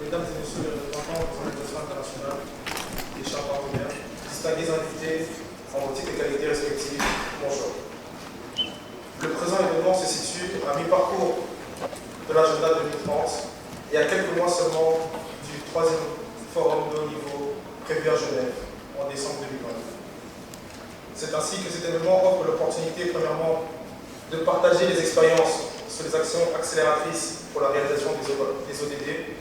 mesdames et messieurs les représentants des organisations internationales, des chambres partenaires, distingués invités en vos titres et qualités respectives, bonjour. Le présent événement se situe à mi-parcours de l'agenda 2030 et à quelques mois seulement du 3e forum de haut niveau prévu à Genève en décembre 2020. C'est ainsi que cet événement offre l'opportunité, premièrement, de partager les expériences sur les actions accélératrices pour la réalisation des ODD.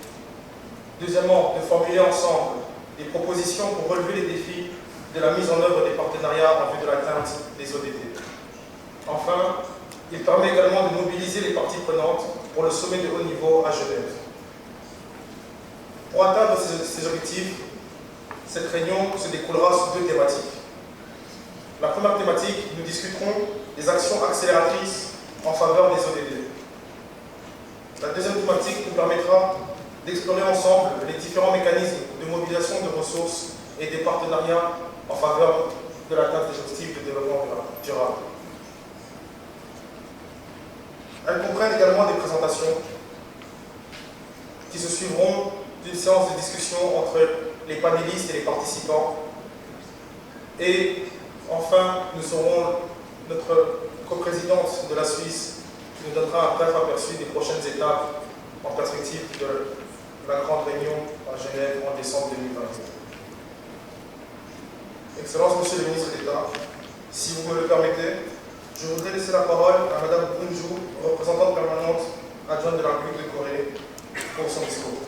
Deuxièmement, de formuler ensemble des propositions pour relever les défis de la mise en œuvre des partenariats en vue de l'atteinte des ODD. Enfin, il permet également de mobiliser les parties prenantes pour le sommet de haut niveau à Genève. Pour atteindre ces objectifs, cette réunion se découlera sur 2 thématiques. La première thématique, nous discuterons des actions accélératrices en faveur des ODD. La deuxième thématique nous permettra d'explorer ensemble les différents mécanismes de mobilisation de ressources et des partenariats en faveur de l'atteinte des objectifs de développement durable. Elles comprennent également des présentations qui se suivront d'une séance de discussion entre les panélistes et les participants. Et enfin, nous aurons notre coprésidente de la Suisse qui nous donnera un bref aperçu des prochaines étapes en perspective de la grande réunion à Genève en décembre 2021. Excellence, Monsieur le Ministre d'État, si vous me le permettez, je voudrais laisser la parole à Madame Bunju, représentante permanente adjointe de la République de Corée, pour son discours.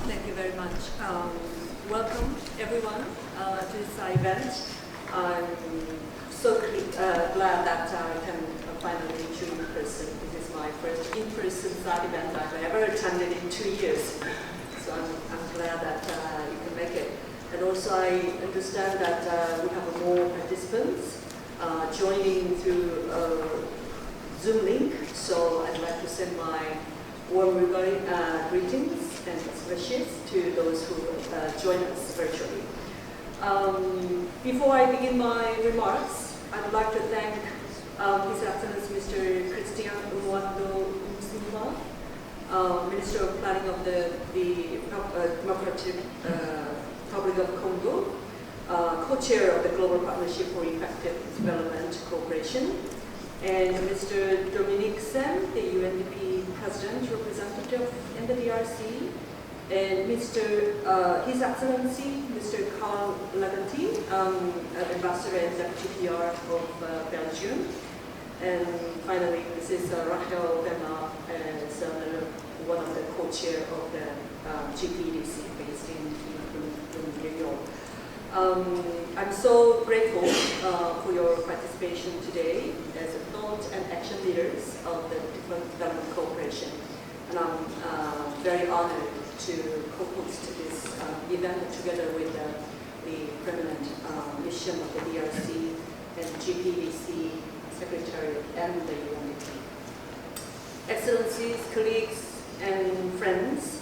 Thank you very much. Welcome everyone to this event. I'm so glad that I can finally meet you in person. This is my first in-person side event I've ever attended in 2 years. So I'm glad that you can make it. And also I understand that we have more participants joining through Zoom link. So I'd like to send my warm greetings and wishes to those who join us virtually. Before I begin my remarks, I'd like to thank His Excellency Mr. Mwando Nsimba, Minister of Planning of the Democratic Republic of CONGO, co-chair of the Global Partnership for Effective Development Cooperation, and Mr. Dominique Sen, the UNDP President Representative in the DRC, and His Excellency Mr. Carl Laganti, Ambassador and Deputy PR of Belgium, and finally Mrs. Rachel Bema, one of the co-chair of the GPDC based in New York. I'm so grateful for your participation today as thought and action leaders of the development cooperation. And I'm very honored to co-host this event together with the permanent mission of the DRC and GPDC Secretariat and the UNDP. Excellencies, colleagues, and friends,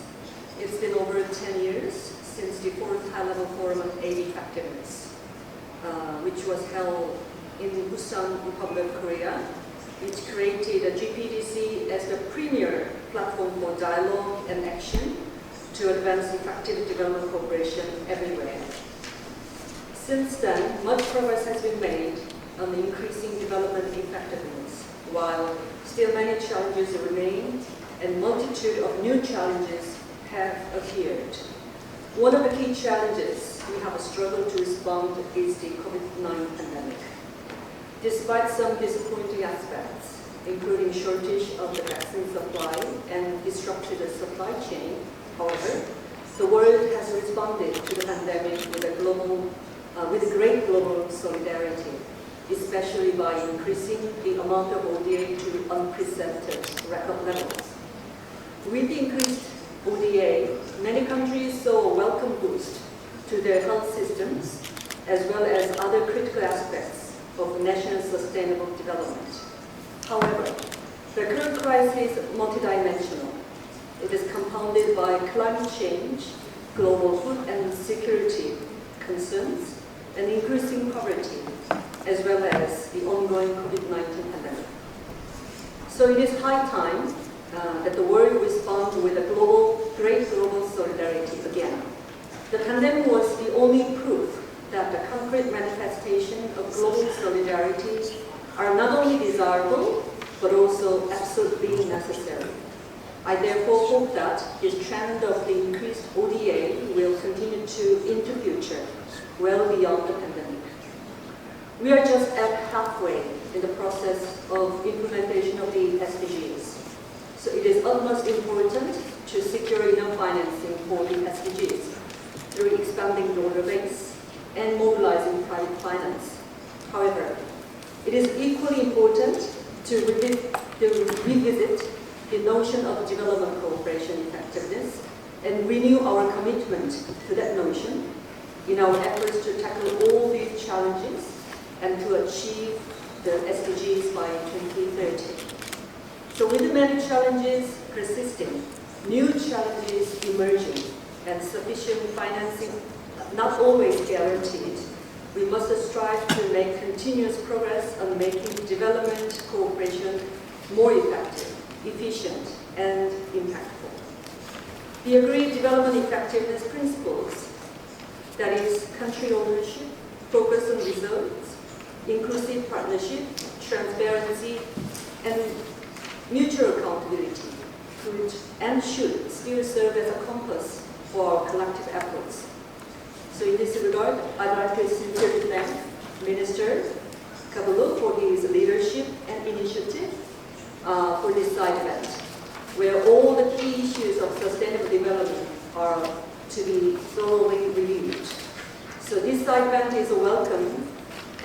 it's been over 10 years since the 4th High-Level Forum on Aid Effectiveness, which was held in Busan, Republic of Korea, which created a GPDC as the premier platform for dialogue and action to advance effective development cooperation everywhere. Since then, much progress has been made on increasing development effectiveness, while still many challenges remain and multitude of new challenges have appeared. One of the key challenges we have struggled to respond is the COVID-19 pandemic. Despite some disappointing aspects, including shortage of the vaccine supply and disrupted supply chain, however, the world has responded to the pandemic with great global solidarity, especially by increasing the amount of ODA to unprecedented record levels. With the increased ODA, many countries saw a welcome boost to their health systems, as well as other critical aspects of national sustainable development. However, the current crisis is multidimensional. It is compounded by climate change, global food and security concerns, and increasing poverty, as well as the ongoing COVID-19 pandemic. So So it is high time that the world respond with a great global solidarity again. The pandemic was the only proof that the concrete manifestation of global solidarity are not only desirable, but also absolutely necessary. I therefore hope that this trend of the increased ODA will continue into future, well beyond the pandemic. We are just at halfway in the process of implementation of the SDGs. So it is utmost important to secure enough financing for the SDGs through expanding donor base and mobilizing private finance. However, it is equally important to revisit the notion of development cooperation effectiveness and renew our commitment to that notion in our efforts to tackle all these challenges and to achieve the SDGs by 2030. So with the many challenges persisting, new challenges emerging, and sufficient financing not always guaranteed, we must strive to make continuous progress on making development cooperation more effective, efficient, and impactful. The agreed development effectiveness principles, that is country ownership, focus on results, inclusive partnership, transparency, and mutual accountability, could and should still serve as a compass for our collective efforts. So in this regard, I'd like to sincerely thank Minister Kabalo for his leadership and initiative for this side event, where all the key issues of sustainable development are to be thoroughly reviewed. So this side event is a welcome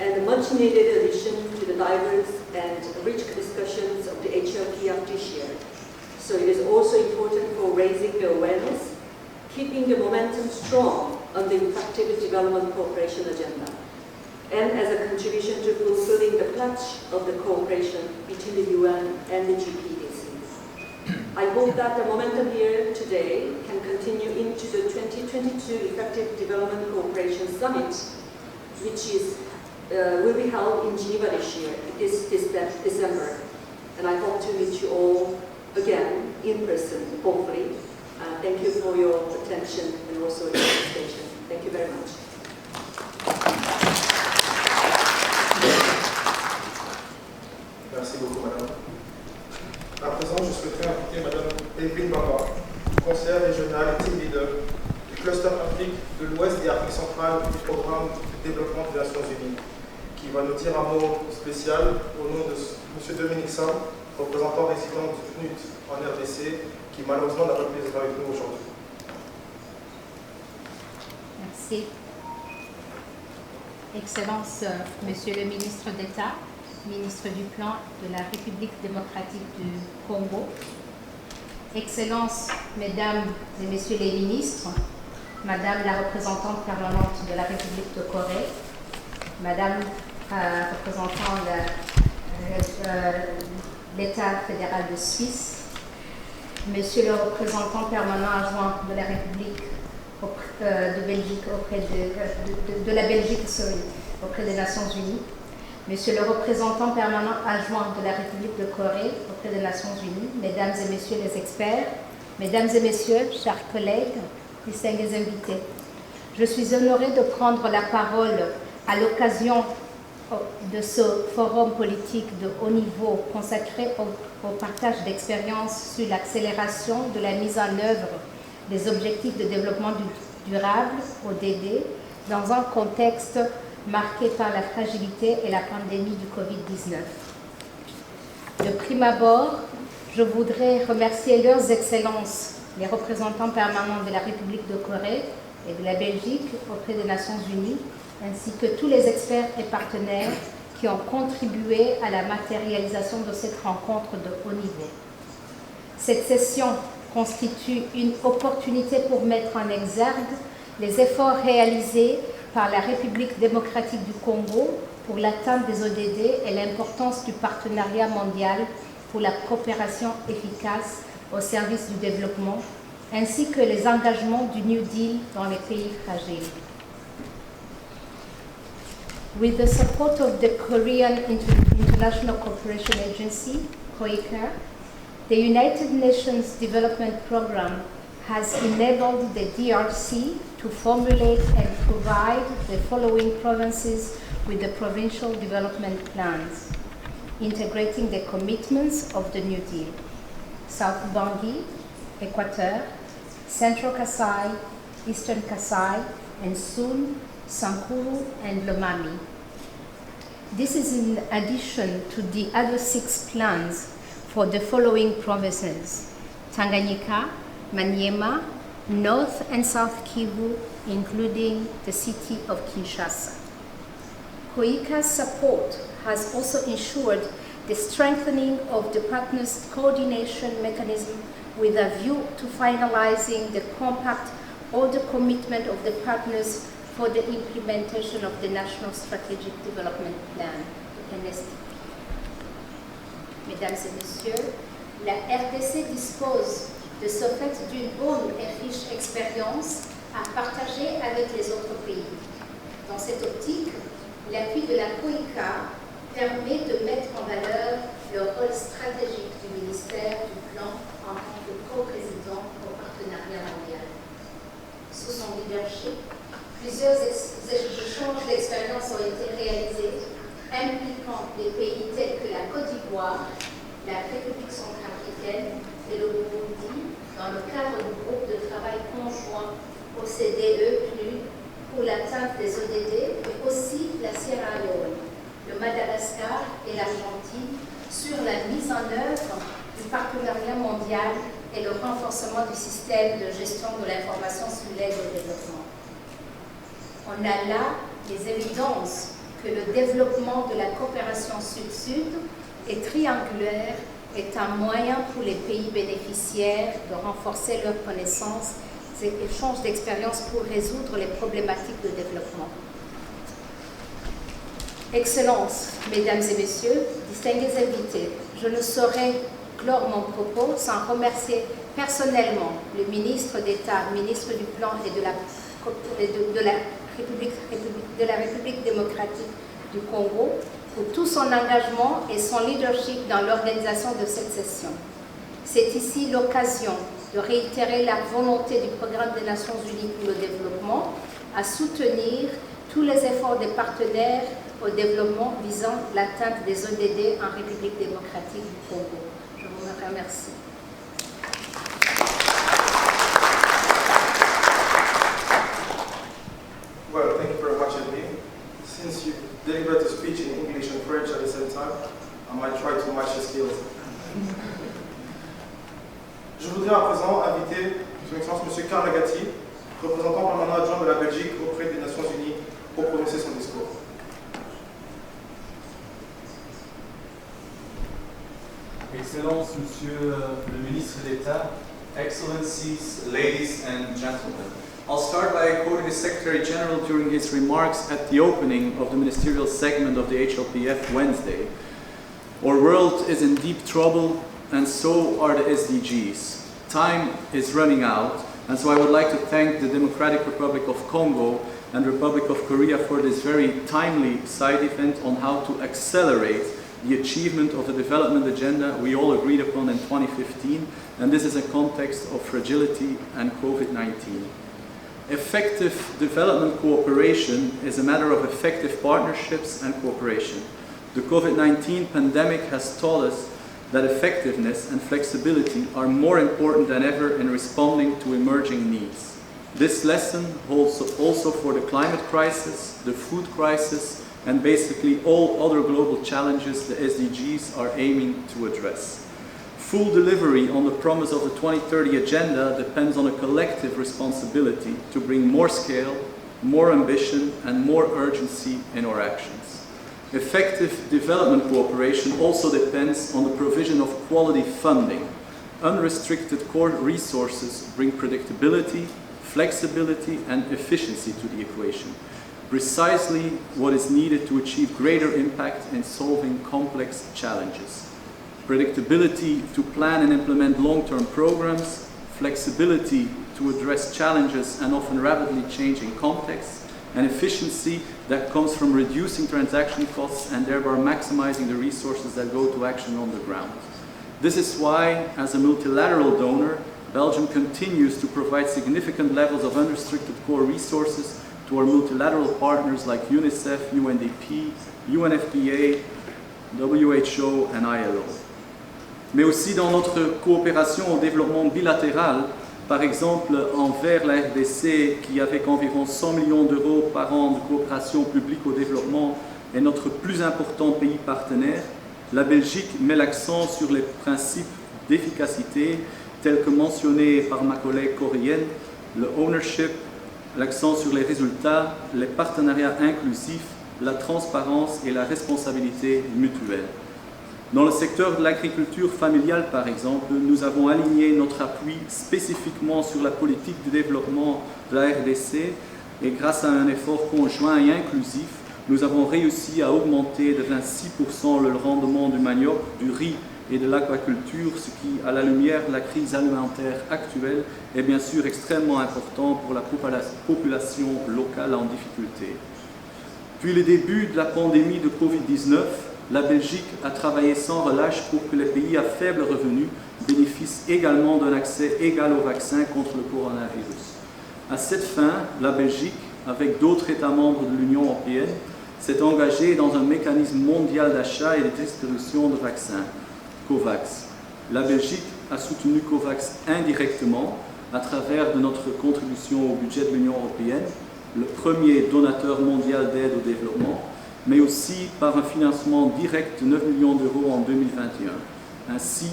and a much-needed addition to the diverse and rich discussions of the HLP of this year. So it is also important for raising the awareness, keeping the momentum strong on the effective development cooperation agenda, and as a contribution to fulfilling the pledge of the cooperation between the UN and the GPDC. I hope that the momentum here today can continue into the 2022 Effective Development Cooperation Summit, which will be held in Geneva this year, this December. And I hope to meet you all again in person, hopefully. Thank you for your attention and also your participation. Thank you very much. Merci beaucoup, madame. À présent, je souhaiterais inviter madame Evelyne Bamba, conseillère régionale et team leader du cluster Afrique de l'Ouest et Afrique centrale du programme de développement des Nations Unies, qui va nous dire un mot spécial au nom de M. Dominique Sam, représentant résident du PNUD en RDC, qui malheureusement n'a pas pu être avec nous aujourd'hui. Merci. Excellence, Monsieur le Ministre d'État, Ministre du Plan de la République démocratique du Congo. Excellence, Mesdames et Messieurs les ministres, Madame la représentante permanente de la République de Corée, Madame représentante de l'État fédéral de Suisse, Monsieur le représentant permanent adjoint de la République de Belgique de la Belgique auprès des Nations Unies, Monsieur le représentant permanent adjoint de la République de Corée auprès des Nations Unies, Mesdames et Messieurs les experts, Mesdames et Messieurs, chers collègues, distingués invités, je suis honorée de prendre la parole à l'occasion de ce forum politique de haut niveau consacré au partage d'expériences sur l'accélération de la mise en œuvre des objectifs de développement durable, ODD, dans un contexte marqué par la fragilité et la pandémie du Covid-19. De prime abord, je voudrais remercier leurs excellences, les représentants permanents de la République de Corée et de la Belgique auprès des Nations Unies, ainsi que tous les experts et partenaires qui ont contribué à la matérialisation de cette rencontre de haut niveau. Cette session constitue une opportunité pour mettre en exergue les efforts réalisés par la République démocratique du Congo pour l'atteinte des ODD et l'importance du partenariat mondial pour la coopération efficace au service du développement, ainsi que les engagements du New Deal dans les pays fragiles. With the support of the Korean International Cooperation Agency, COICA, the United Nations Development Programme has enabled the DRC to formulate and provide the following provinces with the provincial development plans, integrating the commitments of the New Deal: South Bangui, Equateur, Central Kasai, Eastern Kasai, and soon Sankuru and Lomami. This is in addition to the other 6 plans for the following provinces: Tanganyika, Maniema, North and South Kivu, including the city of Kinshasa. COICA's support has also ensured the strengthening of the partners' coordination mechanism with a view to finalizing the compact or the commitment of the partners for the implementation of the National Strategic Development Plan, NST. Mesdames et Messieurs, la RDC dispose de ce fait d'une bonne et riche expérience à partager avec les autres pays. Dans cette optique, l'appui de la COICA permet de mettre en valeur le rôle stratégique du ministère du Plan en tant que co-président au partenariat mondial. Sous son leadership, plusieurs échanges d'expériences ont été réalisés, impliquant des pays tels que la Côte d'Ivoire, la République centrafricaine et le Burundi, dans le cadre du groupe de travail conjoint OCDE+, pour l'atteinte des ODD, mais aussi la Sierra Leone, le Madagascar et l'Argentine sur la mise en œuvre du partenariat mondial et le renforcement du système de gestion de l'information sur l'aide au développement. On a là les évidences que le développement de la coopération sud-sud et triangulaire est un moyen pour les pays bénéficiaires de renforcer leurs connaissances et échanges d'expériences pour résoudre les problématiques de développement. Excellences, Mesdames et Messieurs, distingués invités, je ne saurais clore mon propos sans remercier personnellement le ministre d'État, ministre du Plan et de la République démocratique du Congo pour tout son engagement et son leadership dans l'organisation de cette session. C'est ici l'occasion de réitérer la volonté du Programme des Nations Unies pour le développement à soutenir tous les efforts des partenaires au développement visant l'atteinte des ODD en République démocratique du Congo. Je vous remercie. Well, thank you very much, Edwin. Since you delivered the speech in English and French at the same time, I might try to match your skills. Je voudrais à présent inviter Son Excellence M. Karl Lagati, représentant permanent adjoint de la Belgique auprès des Nations Unies, pour prononcer son discours. Excellences, Monsieur le Ministre d'État, Excellencies, ladies and gentlemen. I'll start by quoting the Secretary General during his remarks at the opening of the ministerial segment of the HLPF Wednesday. Our world is in deep trouble, and so are the SDGs. Time is running out, and so I would like to thank the Democratic Republic of Congo and Republic of Korea for this very timely side event on how to accelerate the achievement of the development agenda we all agreed upon in 2015, and this is a context of fragility and COVID-19. Effective development cooperation is a matter of effective partnerships and cooperation. The COVID-19 pandemic has taught us that effectiveness and flexibility are more important than ever in responding to emerging needs. This lesson holds also for the climate crisis, the food crisis, and basically all other global challenges the SDGs are aiming to address. Full delivery on the promise of the 2030 Agenda depends on a collective responsibility to bring more scale, more ambition, and more urgency in our actions. Effective development cooperation also depends on the provision of quality funding. Unrestricted core resources bring predictability, flexibility, and efficiency to the equation. Precisely what is needed to achieve greater impact in solving complex challenges. Predictability to plan and implement long-term programs, flexibility to address challenges and often rapidly changing contexts, and efficiency that comes from reducing transaction costs and thereby maximizing the resources that go to action on the ground. This is why, as a multilateral donor, Belgium continues to provide significant levels of unrestricted core resources to our multilateral partners like UNICEF, UNDP, UNFPA, WHO and ILO. Mais aussi dans notre coopération au développement bilatéral, par exemple envers la RDC qui avec environ 100 millions d'euros par an de coopération publique au développement est notre plus important pays partenaire, la Belgique met l'accent sur les principes d'efficacité tels que mentionnés par ma collègue coréenne, le ownership, l'accent sur les résultats, les partenariats inclusifs, la transparence et la responsabilité mutuelle. Dans le secteur de l'agriculture familiale, par exemple, nous avons aligné notre appui spécifiquement sur la politique de développement de la RDC et grâce à un effort conjoint et inclusif, nous avons réussi à augmenter de 26% le rendement du manioc, du riz et de l'aquaculture, ce qui, à la lumière de la crise alimentaire actuelle, est bien sûr extrêmement important pour la population locale en difficulté. Depuis le début de la pandémie de Covid-19, la Belgique a travaillé sans relâche pour que les pays à faible revenu bénéficient également d'un accès égal au vaccin contre le coronavirus. À cette fin, la Belgique, avec d'autres États membres de l'Union européenne, s'est engagée dans un mécanisme mondial d'achat et de distribution de vaccins, COVAX. La Belgique a soutenu COVAX indirectement à travers de notre contribution au budget de l'Union européenne, le premier donateur mondial d'aide au développement, mais aussi par un financement direct de 9 millions d'euros en 2021. Ainsi,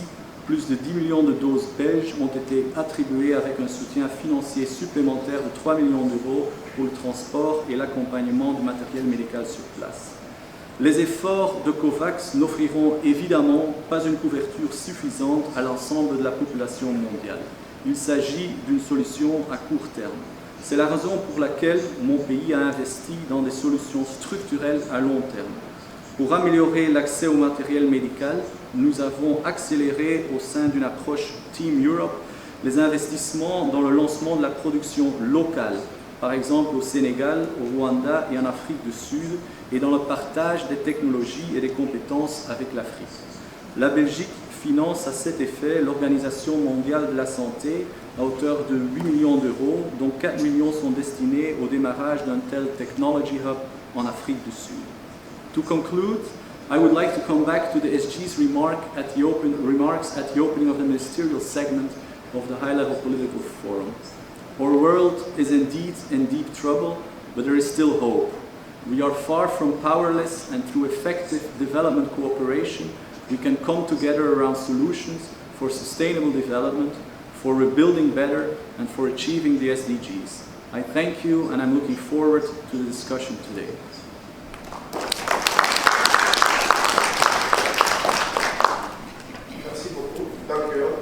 plus de 10 millions de doses belges ont été attribuées avec un soutien financier supplémentaire de 3 millions d'euros pour le transport et l'accompagnement du matériel médical sur place. Les efforts de COVAX n'offriront évidemment pas une couverture suffisante à l'ensemble de la population mondiale. Il s'agit d'une solution à court terme. C'est la raison pour laquelle mon pays a investi dans des solutions structurelles à long terme. Pour améliorer l'accès au matériel médical, nous avons accéléré au sein d'une approche Team Europe les investissements dans le lancement de la production locale, par exemple au Sénégal, au Rwanda et en Afrique du Sud, et dans le partage des technologies et des compétences avec l'Afrique. La Belgique finance à cet effet l'Organisation mondiale de la santé à hauteur de 8 millions d'euros, dont 4 millions sont destinés au démarrage d'un tel Technology Hub en Afrique du Sud. To conclude, I would like to come back to the SG's remarks at the opening of the ministerial segment of the high-level political forum. Our world is indeed in deep trouble, but there is still hope. We are far from powerless, and through effective development cooperation, we can come together around solutions for sustainable development, for rebuilding better, and for achieving the SDGs. I thank you, and I'm looking forward to the discussion today. Merci beaucoup. D'accord.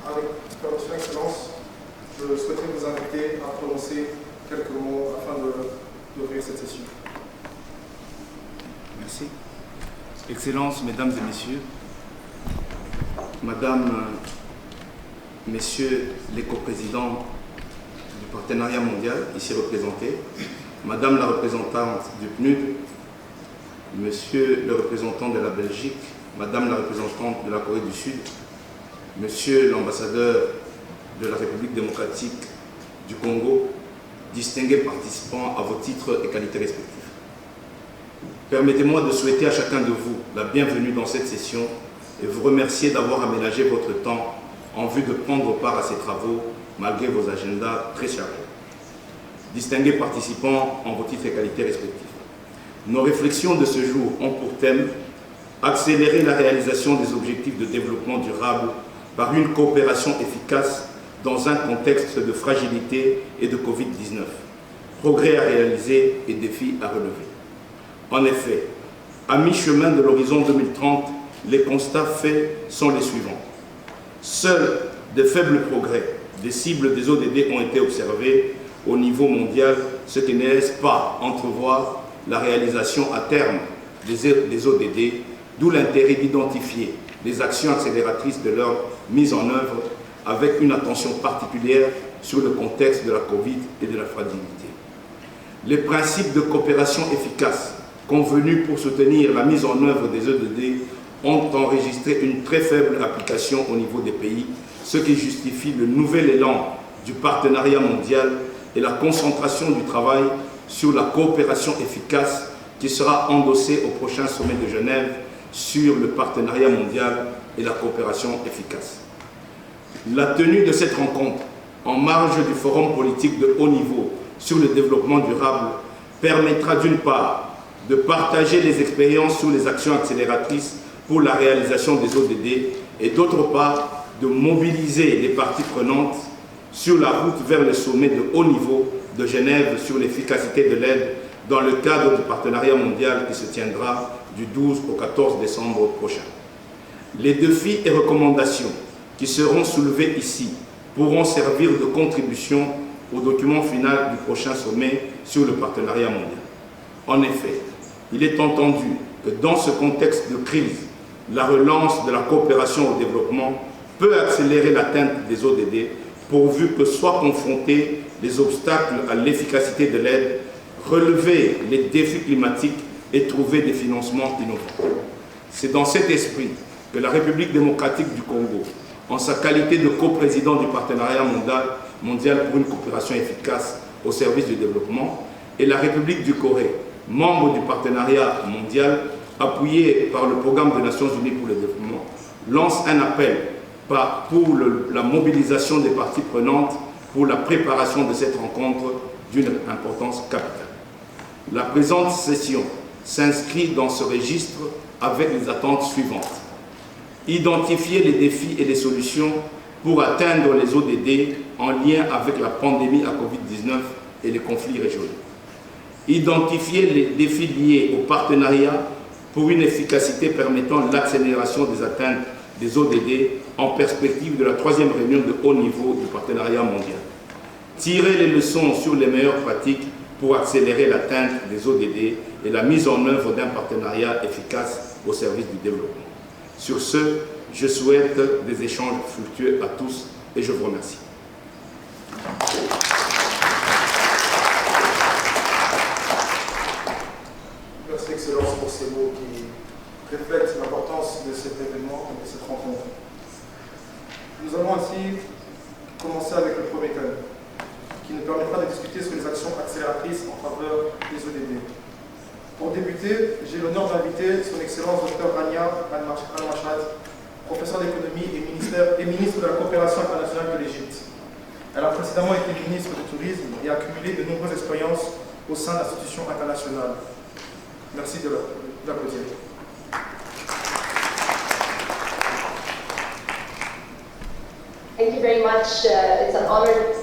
Avec votre Excellence, je souhaiterais vous inviter à prononcer quelques mots afin d'ouvrir cette session. Merci. Excellences, Mesdames et Messieurs, Madame, Messieurs les coprésidents du partenariat mondial, ici représentés, Madame la représentante du PNUD, Monsieur le représentant de la Belgique, Madame la représentante de la Corée du Sud, Monsieur l'ambassadeur de la République démocratique du Congo, distingués participants à vos titres et qualités respectifs. Permettez-moi de souhaiter à chacun de vous la bienvenue dans cette session et vous remercier d'avoir aménagé votre temps en vue de prendre part à ces travaux malgré vos agendas très chargés. Distingués participants en vos titres et qualités respectifs. Nos réflexions de ce jour ont pour thème accélérer la réalisation des objectifs de développement durable par une coopération efficace dans un contexte de fragilité et de Covid-19, progrès à réaliser et défis à relever. En effet, à mi-chemin de l'horizon 2030, les constats faits sont les suivants. Seuls de faibles progrès des cibles des ODD ont été observés au niveau mondial, ce qui ne laisse pas entrevoir la réalisation à terme des ODD, d'où l'intérêt d'identifier les actions accélératrices de leur mise en œuvre avec une attention particulière sur le contexte de la Covid et de la fragilité. Les principes de coopération efficace convenus pour soutenir la mise en œuvre des ODD ont enregistré une très faible application au niveau des pays, ce qui justifie le nouvel élan du partenariat mondial et la concentration du travail sur la coopération efficace qui sera endossée au prochain sommet de Genève sur le partenariat mondial et la coopération efficace. La tenue de cette rencontre en marge du forum politique de haut niveau sur le développement durable permettra d'une part de partager les expériences sur les actions accélératrices pour la réalisation des ODD et d'autre part de mobiliser les parties prenantes sur la route vers le sommet de haut niveau de Genève sur l'efficacité de l'aide dans le cadre du partenariat mondial qui se tiendra du 12 au 14 décembre prochain. Les défis et recommandations qui seront soulevés ici pourront servir de contribution au document final du prochain sommet sur le partenariat mondial. En effet, il est entendu que dans ce contexte de crise, la relance de la coopération au développement peut accélérer l'atteinte des ODD pourvu que soient confrontés les obstacles à l'efficacité de l'aide, relever les défis climatiques et trouver des financements innovants. C'est dans cet esprit que la République démocratique du Congo, en sa qualité de coprésident du partenariat mondial pour une coopération efficace au service du développement, et la République du Corée, membre du partenariat mondial, appuyé par le programme des Nations Unies pour le développement, lance un appel pour la mobilisation des parties prenantes pour la préparation de cette rencontre d'une importance capitale. La présente session s'inscrit dans ce registre avec les attentes suivantes. Identifier les défis et les solutions pour atteindre les ODD en lien avec la pandémie à Covid-19 et les conflits régionaux. Identifier les défis liés au partenariat pour une efficacité permettant l'accélération des atteintes des ODD en perspective de la 3e réunion de haut niveau du partenariat mondial. Tirer les leçons sur les meilleures pratiques pour accélérer l'atteinte des ODD et la mise en œuvre d'un partenariat efficace au service du développement. Sur ce, je souhaite des échanges fructueux à tous et je vous remercie. Merci Excellence pour ces mots qui reflètent l'importance de cet événement et de cette rencontre. Nous allons ainsi commencer avec le premier thème, qui nous permettra de discuter sur les actions accélératrices en faveur des ODD. Pour débuter, j'ai l'honneur d'inviter son Excellence Dr Rania Al-Machad, professeur d'économie et ministre de la coopération internationale de l'Égypte. Elle a précédemment été ministre du Tourisme et a accumulé de nombreuses expériences au sein d'institutions internationales. Merci de l'applaudir. Thank you very much. It's an honor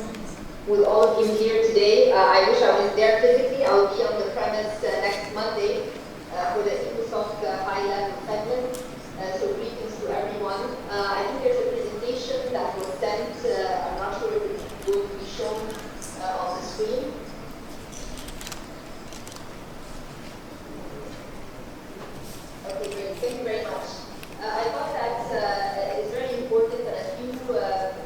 with all of you here today. I wish I was there physically. I'll be on the premise next Monday for the ECOSOC high-level segment. So greetings to everyone. I think there's a presentation that was sent. I'm not sure if it will be shown on the screen. Okay, great. Thank you very much. I thought that it's very important that a few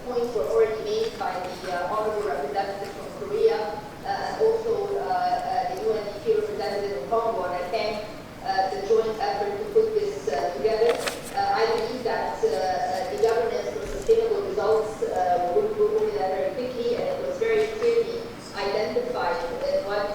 points were already made by the honorable representative from Korea, and also the UNDP representative of CONGO, and I thank the joint effort to put this together. I believe that the governance for sustainable results will go over that very quickly, and it was very clearly identified in what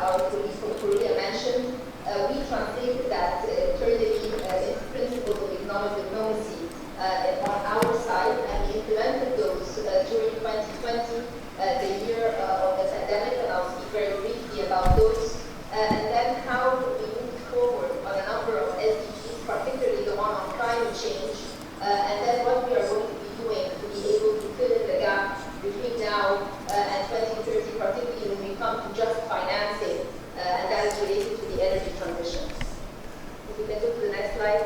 our colleague from Korea mentioned. We translated that internally into principles of economic diplomacy on our side, and we implemented those during 2020, the year of the pandemic, and I'll speak very briefly about those. And then how we moved forward on a number of SDGs, particularly the one on climate change, and then what we are going to be doing to be able to fill in the gap between now and 2030, particularly when we come to just financing, and that is related to the energy transition. If we can go to the next slide.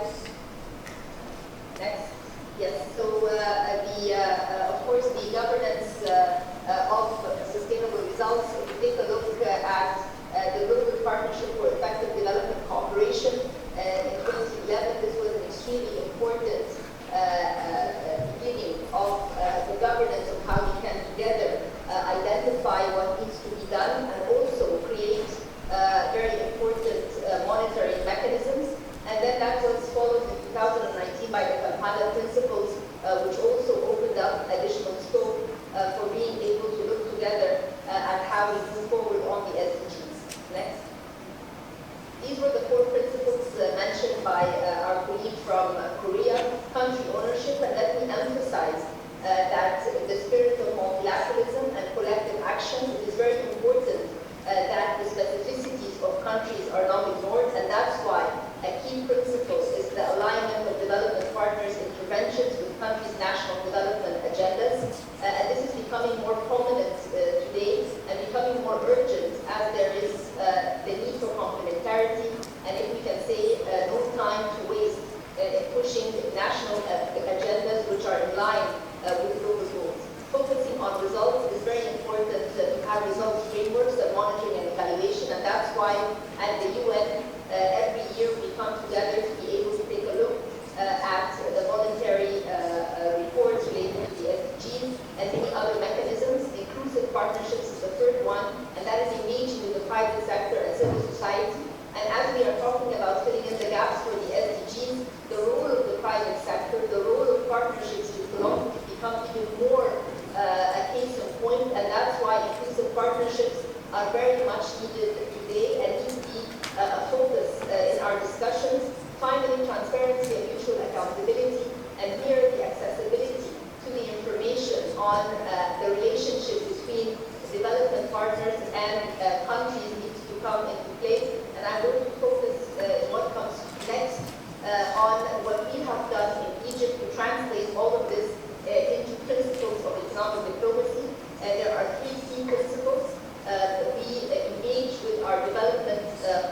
Next. Yes, so of course the governance of sustainable results, if we take a look at the Global Partnership for Effective Development Cooperation, in 2011 this was an extremely important beginning of the governance of how we can together identify what needs to be done and also create very important monitoring mechanisms. And then that was followed in 2011 HANA principles, which also opened up additional scope for being able to look together at how we move forward on the SDGs. Next. These were the 4 principles mentioned by our colleague from Korea, country ownership, and let me emphasize that the spirit of multilateralism and collective action, it is very important that the specificities of countries are not ignored, and that's why a key principle is the alignment of development partners' interventions with countries' national development agendas, and this is becoming more prominent today and becoming more urgent as there is the need for complementarity, and if we can say no time to waste in pushing national agendas which are in line with global goals. Focusing on results is very important to have results frameworks, monitoring and evaluation, and that's why at the UN every year we come together to be able to take a look at the voluntary reports related to the SDGs and many other mechanisms. Inclusive partnerships is the third one, and that is engaging with the private sector and civil society. And as we are talking about filling in the gaps for the SDGs, the role of the private sector, the role of partnerships with philanthropy become even more a case in point, and that's why inclusive partnerships are very much needed today and need to be a focus in our discussions. Finally, transparency and mutual accountability, and here the accessibility to the information on the relationship between development partners and countries needs to come into play. And I'm going to focus in what comes next on what we have done in Egypt to translate all of this into principles of economic diplomacy. There are 3 key principles. We engage with our development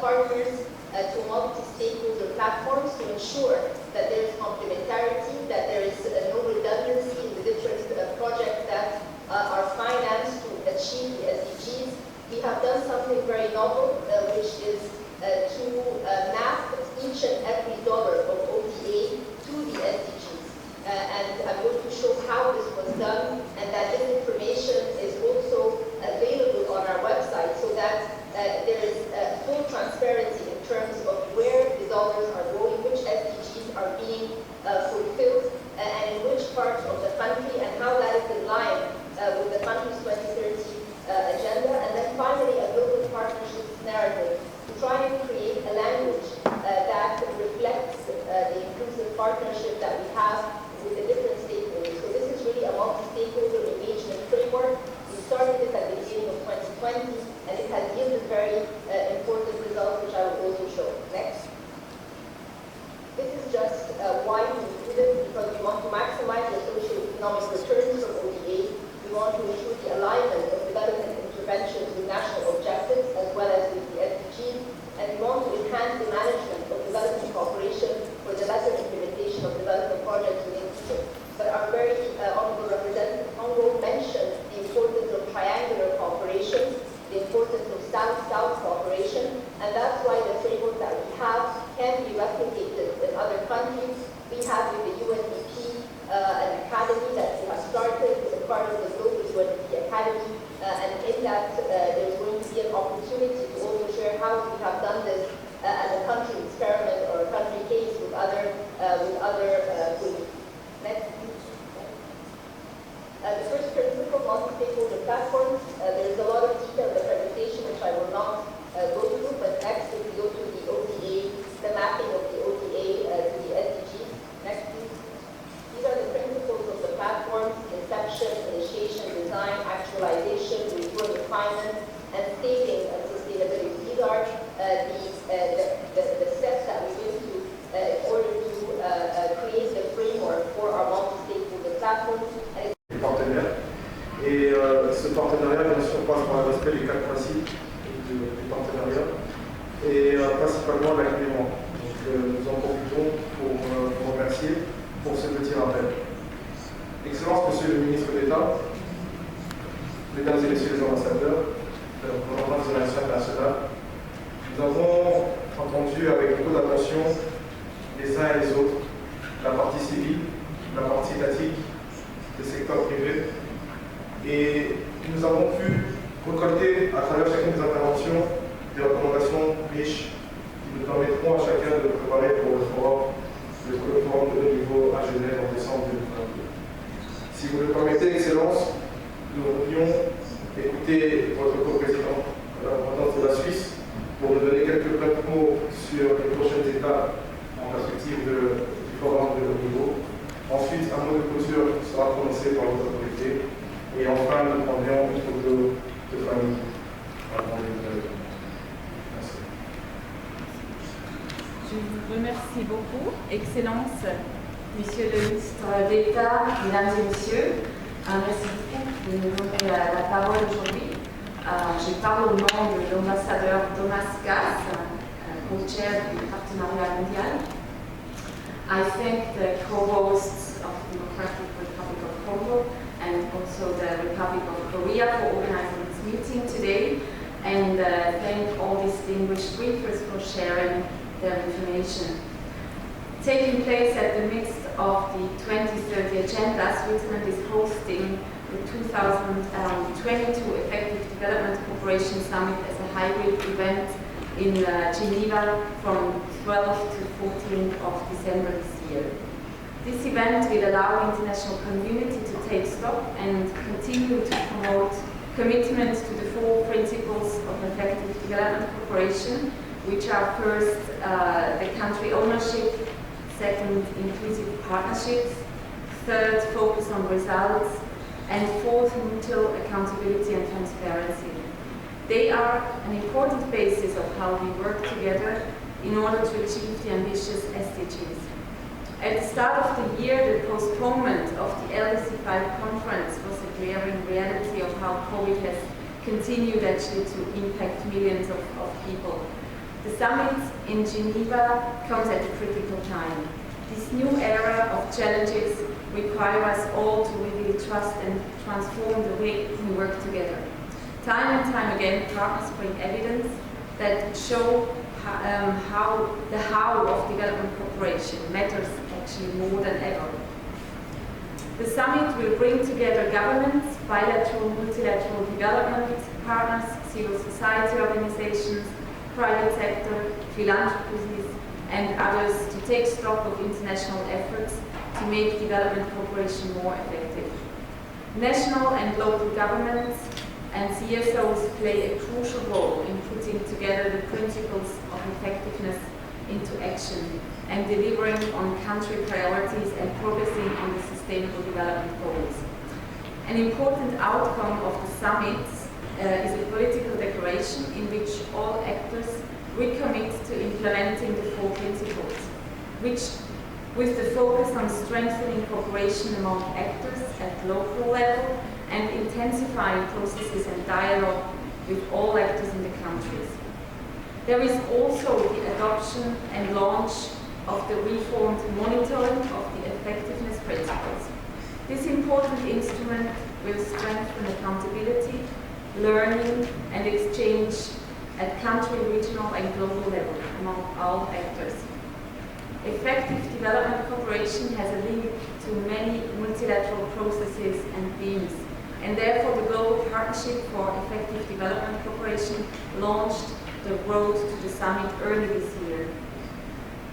partners to multi-stakeholder platforms to ensure that there is complementarity, that there is no redundancy in the different projects that are financed to achieve the SDGs. We have done something very novel, which is to map each and every dollar of ODA to the SDGs. And I'm going to show how this was done, and that this information is also available on our website so that there is full transparency in terms of where the dollars are going, which SDGs are being fulfilled, and in which parts of the country, and how that is in line with the country's 2030 agenda. And then finally, a global partnerships narrative to try and create a language that reflects the inclusive partnership that we have with the different stakeholders. So this is really a multi-stakeholder engagement framework. We started this at the beginning of 2020, and it has yielded very important results, which I will also show. Next. This is just why we do this, because we want to maximize the socio-economic returns from ODA. We want to ensure the alignment of development interventions with national objectives as well as with the SDGs, and we want to enhance the management of development cooperation for the better implementation of development projects within Egypt. But our very honorable representative Congo mentioned the importance of triangular cooperation, the importance of South-South cooperation, and that's why the framework that we have can be replicated in other countries. We have with the UNDP an academy that we have started as a part of the global UNDP academy, and in that there's going to be an opportunity to also share how we have done this as a country experiment or a country case with other groups. Next. The first principle, multi-stakeholder platforms. There is a lot of detail in the presentation which I will not go through, but next if we go to the ODA, the mapping of the ODA to the SDGs. Next please. These are the principles of the platforms: inception, initiation, design, actualization, review and refinement, and staging and sustainability. These are the steps that we go through in order to create the framework for our multi-stakeholder platforms. Partenaires. Et ce partenariat, bien sûr, passe par le respect des 4 principes du partenariat et principalement l'agrément. Donc nous en profitons pour vous remercier pour ce petit rappel. Excellence, Monsieur le Ministre d'État, Mesdames et Messieurs les ambassadeurs, représentants des relations internationales, nous avons entendu avec beaucoup d'attention les uns et les autres la partie civile, la partie étatique, le secteur privé, et nous avons pu récolter à travers chacune des interventions des recommandations riches qui nous permettront à chacun de préparer pour le forum de haut niveau à Genève Si vous le permettez, Excellence, nous voulions écouter votre co-président, la représentante de la Suisse, pour nous donner quelques brefs mots sur les prochaines étapes en perspective du forum de haut niveau. Ensuite, un mot de clôture sera prononcé par votre autorité. Et enfin, nous prendrons une photo de famille. Merci. Je vous remercie beaucoup. Excellence, Monsieur le ministre d'État, Mesdames et Messieurs, merci beaucoup de me donner la parole aujourd'hui. Je parle au nom de l'ambassadeur Thomas Gass, co-chair du partenariat mondial. I thank the co-hosts of the Democratic Republic of Congo and also the Republic of Korea for organizing this meeting today, and thank all distinguished speakers for sharing their information. Taking place at the midst of the 2030 agenda, Switzerland is hosting the 2022 Effective Development Cooperation Summit as a hybrid event in Geneva from 12th to 14th of December this year. This event will allow the international community to take stock and continue to promote commitment to the 4 principles of effective development cooperation, which are first, the country ownership, second, inclusive partnerships, third, focus on results, and fourth, mutual accountability and transparency. They are an important basis of how we work together in order to achieve the ambitious SDGs. At the start of the year, the postponement of the LDC5 conference was a glaring reality of how COVID has continued actually to impact millions of people. The summit in Geneva comes at a critical time. This new era of challenges require us all to really trust and transform the way we work together. Time and time again, partners bring evidence that show how the how of development cooperation matters actually more than ever. The summit will bring together governments, bilateral, multilateral development partners, civil society organizations, private sector, philanthropies, and others to take stock of international efforts to make development cooperation more effective. National and local governments and CSOs play a crucial role in putting together the principles of effectiveness into action and delivering on country priorities and progressing on the sustainable development goals. An important outcome of the summit is a political declaration in which all actors recommit to implementing the 4 principles, which with the focus on strengthening cooperation among actors at local level and intensifying processes and dialogue with all actors in the countries. There is also the adoption and launch of the reformed monitoring of the effectiveness principles. This important instrument will strengthen accountability, learning and exchange at country, regional and global level among all actors. Effective development cooperation has a link to many multilateral processes and themes, and therefore the Global Partnership for Effective Development Cooperation launched the Road to the Summit early this year.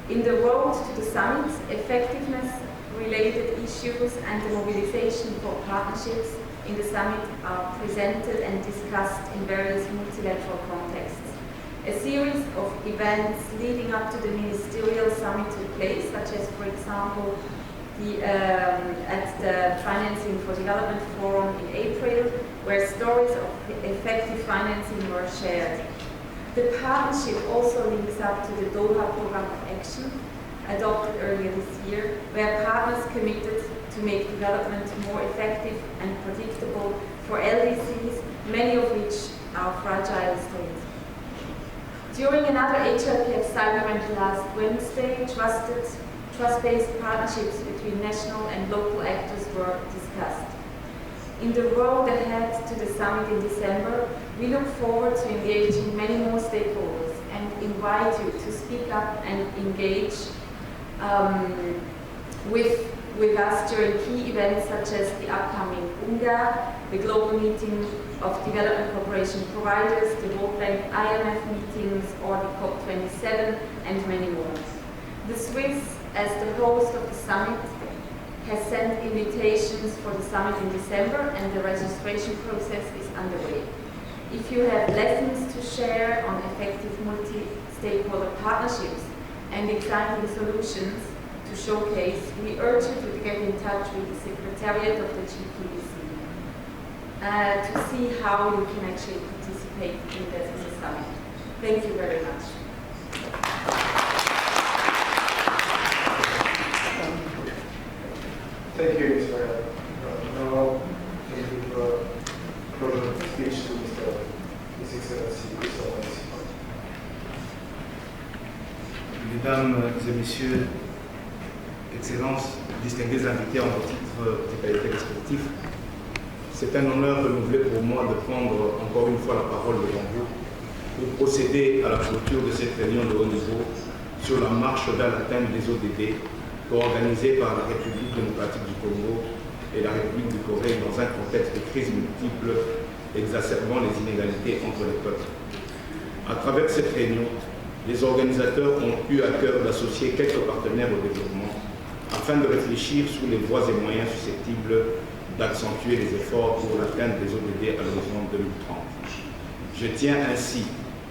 In the Road to the Summit, effectiveness-related issues and the mobilization for partnerships in the summit are presented and discussed in various multilateral contexts. A series of events leading up to the ministerial summit took place, such as, for example, at the Financing for Development Forum in April, where stories of effective financing were shared. The partnership also links up to the Doha Program of Action, adopted earlier this year, where partners committed to make development more effective and predictable for LDCs, many of which are fragile states. During another HLPF side event last Wednesday, trust-based partnerships between national and local actors were discussed. In the road ahead to the summit in December, we look forward to engaging many more stakeholders and invite you to speak up and engage with us during key events such as the upcoming UNGA, the Global Meeting of Development Cooperation Providers, the World Bank IMF meetings, or the COP27, and many more. The Swiss, as the host of the summit, has sent invitations for the summit in December, and the registration process is underway. If you have lessons to share on effective multi-stakeholder partnerships and exciting solutions to showcase, we urge you to get in touch with the Secretariat of the GPDC to see how you can actually participate in this summit. Thank you very much. Thank you, Ms. Mayor. Now, I give closure speech to His Excellency, Mwando Nsimba. Mesdames et Messieurs, Excellences, distingués invités en vos titres et qualités respectifs, c'est un honneur renouvelé pour moi de prendre encore une fois la parole devant vous pour procéder à la clôture de cette réunion de haut niveau sur la marche vers l'atteinte des ODD co-organisée par la République démocratique du Congo et la République de Corée dans un contexte de crise multiple exacerbant les inégalités entre les peuples. À travers cette réunion, les organisateurs ont eu à cœur d'associer quelques partenaires au développement afin de réfléchir sur les voies et moyens susceptibles d'accentuer les efforts pour l'atteinte des ODD à l'horizon 2030. Je tiens ainsi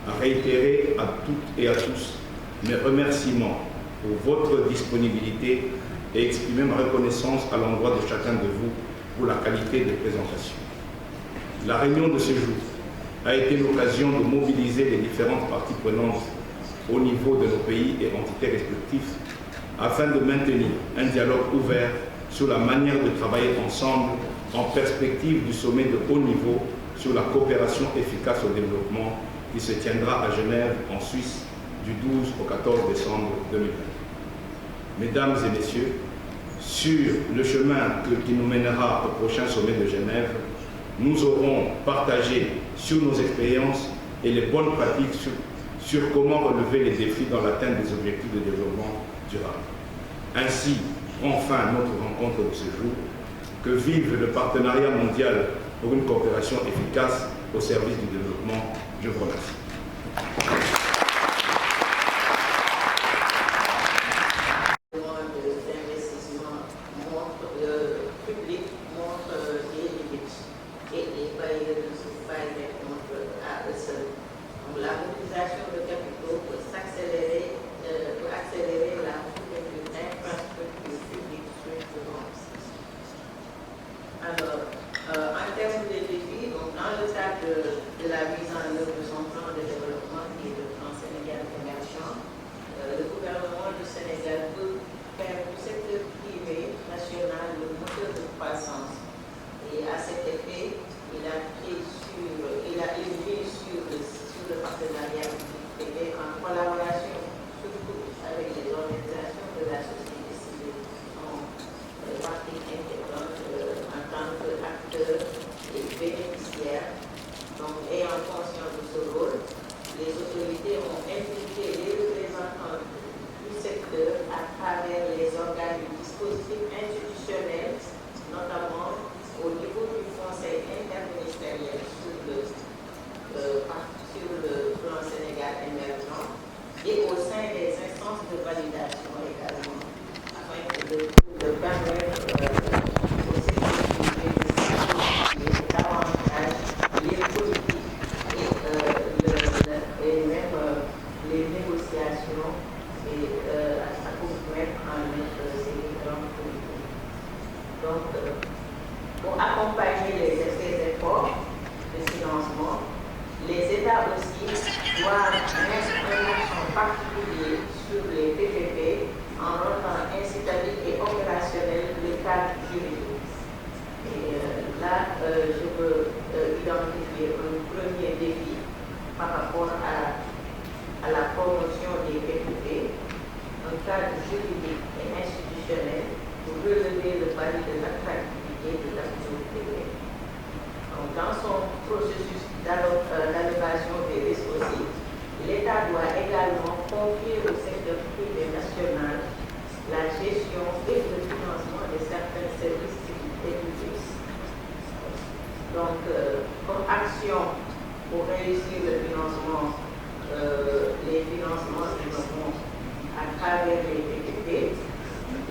à réitérer à toutes et à tous mes remerciements pour votre disponibilité et exprimer ma reconnaissance à l'endroit de chacun de vous pour la qualité des présentations. La réunion de ce jour a été l'occasion de mobiliser les différentes parties prenantes au niveau de nos pays et entités respectifs afin de maintenir un dialogue ouvert sur la manière de travailler ensemble en perspective du sommet de haut niveau sur la coopération efficace au développement qui se tiendra à Genève, en Suisse, du 12 au 14 décembre 2020. Mesdames et messieurs, sur le chemin qui nous mènera au prochain sommet de Genève, nous aurons partagé sur nos expériences et les bonnes pratiques sur comment relever les défis dans l'atteinte des objectifs de développement durable. Ainsi, enfin, notre rencontre de ce jour, que vive le partenariat mondial pour une coopération efficace au service du développement. Je vous remercie.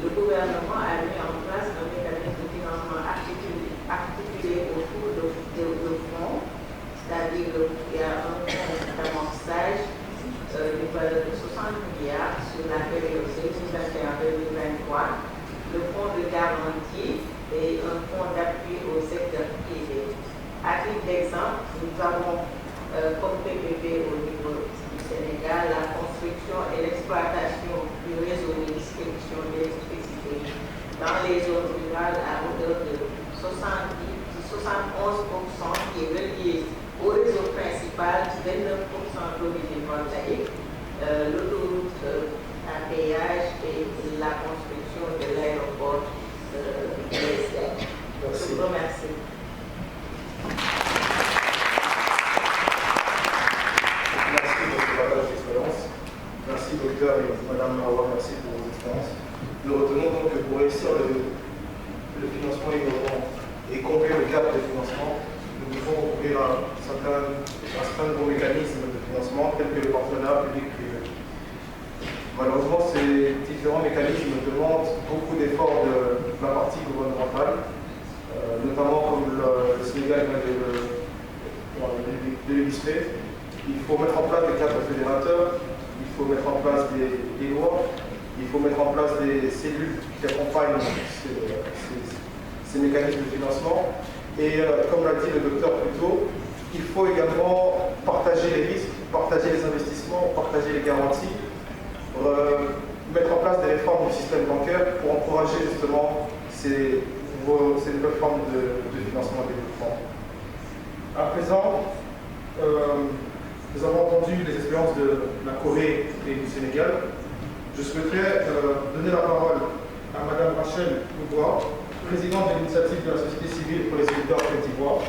Le gouvernement a mis en place un et un fonds d'appui au secteur privé. À titre d'exemple, nous avons comme PPP au niveau du Sénégal la construction et l'exploitation du réseau de distribution d'électricité dans les zones rurales à hauteur de 71% qui est relié au réseau principal, 29% d'origine voltaïque, l'autoroute à péage et la construction de l'aéroport de l'Est. Je vous remercie. Merci pour ce partage d'expérience. Merci docteur et madame Hawa, merci pour vos expériences. Nous retenons donc que pour réussir le financement innovant et combler le cap de financement, nous devons recourir à un certain nouveau mécanisme de financement tel que le partenariat public-privé. Malheureusement, ces différents mécanismes demandent beaucoup d'efforts de la partie gouvernementale, notamment comme le Sénégal vient de l'illustrer. Il faut mettre en place des cadres fédérateurs, il faut mettre en place des lois, il faut mettre en place des cellules qui accompagnent ces mécanismes de financement. Et comme l'a dit le docteur plus tôt, il faut également partager les risques, partager les investissements, partager les garanties, mettre en place des réformes du système bancaire pour encourager justement ces nouvelles formes de financement et de développement. À présent, nous avons entendu les expériences de la Corée et du Sénégal. Je souhaiterais donner la parole à Mme Rachel Loubois, présidente de l'initiative de la société civile pour les éditeurs Côte d'Ivoire,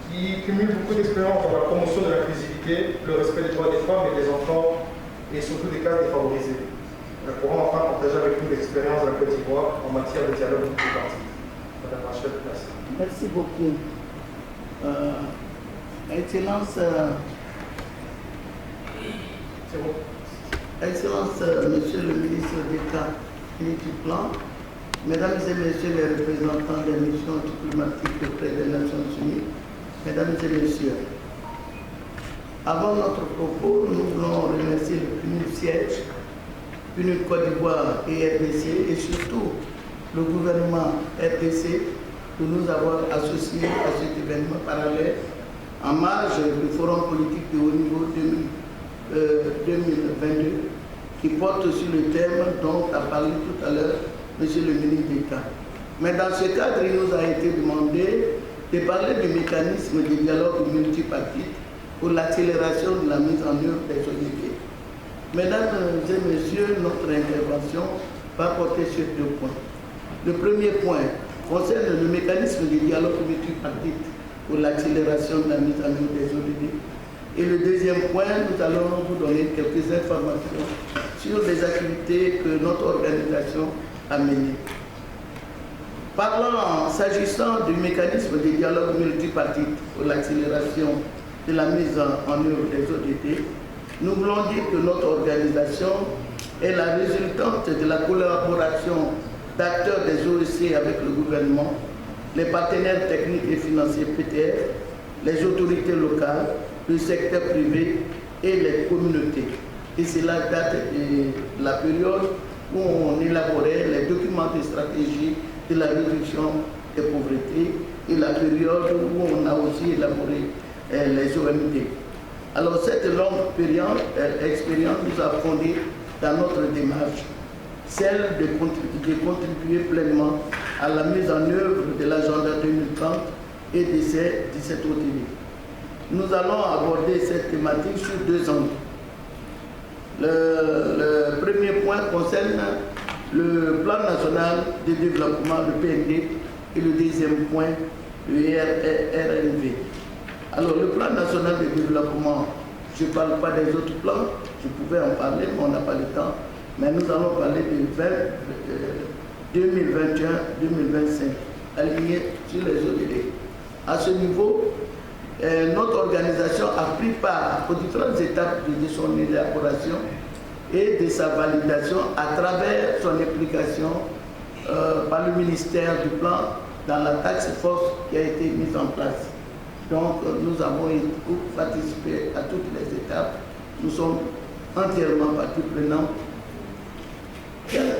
qui cumule beaucoup d'expérience dans la promotion de l'inclusivité, le respect des droits des femmes et des enfants, et surtout des cas défavorisés. Nous pourrons enfin partager avec nous l'expérience de la Côte d'Ivoire en matière de dialogue multipartite. Madame Rachel, merci. Merci beaucoup. Excellence, Excellence, Monsieur le ministre d'État du Plan, Mesdames et Messieurs les représentants des missions diplomatiques auprès des Nations Unies, Mesdames et Messieurs, avant notre propos, nous voulons remercier le PNUD siège, PNUD Côte d'Ivoire et RDC, et surtout le gouvernement RDC de nous avoir associés à cet événement parallèle en marge du forum politique de haut niveau 2022 qui porte sur le thème dont a parlé tout à l'heure Monsieur le ministre d'État. Mais dans ce cadre, il nous a été demandé de parler du mécanisme de dialogue multipartite pour l'accélération de la mise en œuvre des ODD. Mesdames et Messieurs, notre intervention va porter sur deux points. Le premier point concerne le mécanisme de dialogue multipartite pour l'accélération de la mise en œuvre des ODD. Et le deuxième point, nous allons vous donner quelques informations sur les activités que notre organisation a menées. Parlons, s'agissant du mécanisme de dialogue multipartite pour l'accélération de la mise en œuvre des ODD, nous voulons dire que notre organisation est la résultante de la collaboration d'acteurs des OEC avec le gouvernement, les partenaires techniques et financiers PTF, les autorités locales, le secteur privé et les communautés. Et cela date de la période où on élaborait les documents de stratégie de la réduction des pauvretés et la période où on a aussi élaboré les OMD. Alors cette longue expérience nous a fondé dans notre démarche, celle de contribuer pleinement à la mise en œuvre de l'agenda 2030 et de ses 17 ODD. Nous allons aborder cette thématique sur deux angles. Le premier point concerne le plan national de développement, le PND, et le deuxième point, le RNV. Alors le plan national de développement, je ne parle pas des autres plans, je pouvais en parler, mais on n'a pas le temps. Mais nous allons parler de 2021-2025, alignés sur les ODD. À ce niveau, notre organisation a pris part aux différentes étapes de son élaboration et de sa validation à travers son implication par le ministère du Plan dans la task force qui a été mise en place. Donc nous avons participé à toutes les étapes. Nous sommes entièrement partie prenante.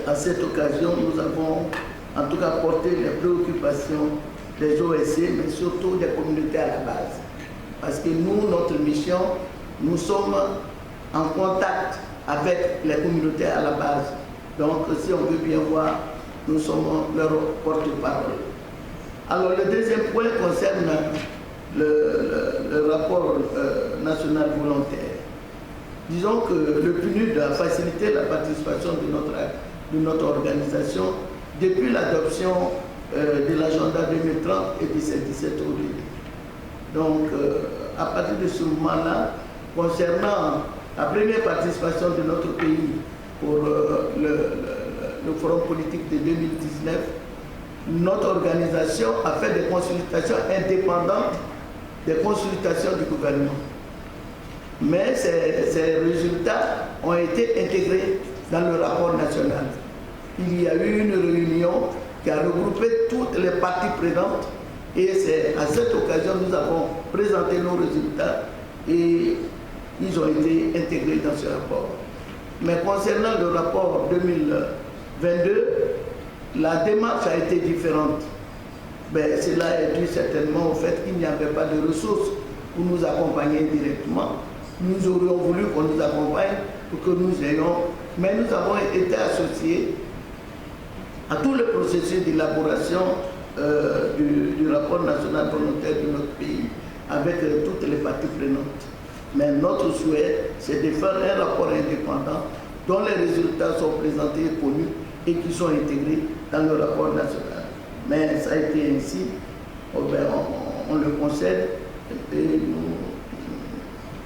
À cette occasion, nous avons en tout cas porter les préoccupations des OSC, mais surtout des communautés à la base. Parce que nous, notre mission, nous sommes en contact avec les communautés à la base. Donc, si on veut bien voir, nous sommes leur porte-parole. Alors, le deuxième point concerne le rapport national volontaire. Disons que le PNUD a facilité la participation de notre organisation depuis l'adoption de l'agenda 2030 et de ces 17 ODD. Donc, à partir de ce moment-là, concernant la première participation de notre pays pour le forum politique de 2019, notre organisation a fait des consultations indépendantes des consultations du gouvernement. Mais ces résultats ont été intégrés dans le rapport national. Il y a eu une réunion qui a regroupé toutes les parties prenantes et c'est à cette occasion que nous avons présenté nos résultats et ils ont été intégrés dans ce rapport. Mais concernant le rapport 2022, la démarche a été différente. Ben, cela est dû certainement au fait qu'il n'y avait pas de ressources pour nous accompagner directement. Nous aurions voulu qu'on nous accompagne pour que nous ayons, mais nous avons été associés à tout le processus d'élaboration du rapport national volontaire de notre pays avec toutes les parties prenantes. Mais notre souhait, c'est de faire un rapport indépendant dont les résultats sont présentés et connus et qui sont intégrés dans le rapport national. Mais ça a été ainsi, on le concède et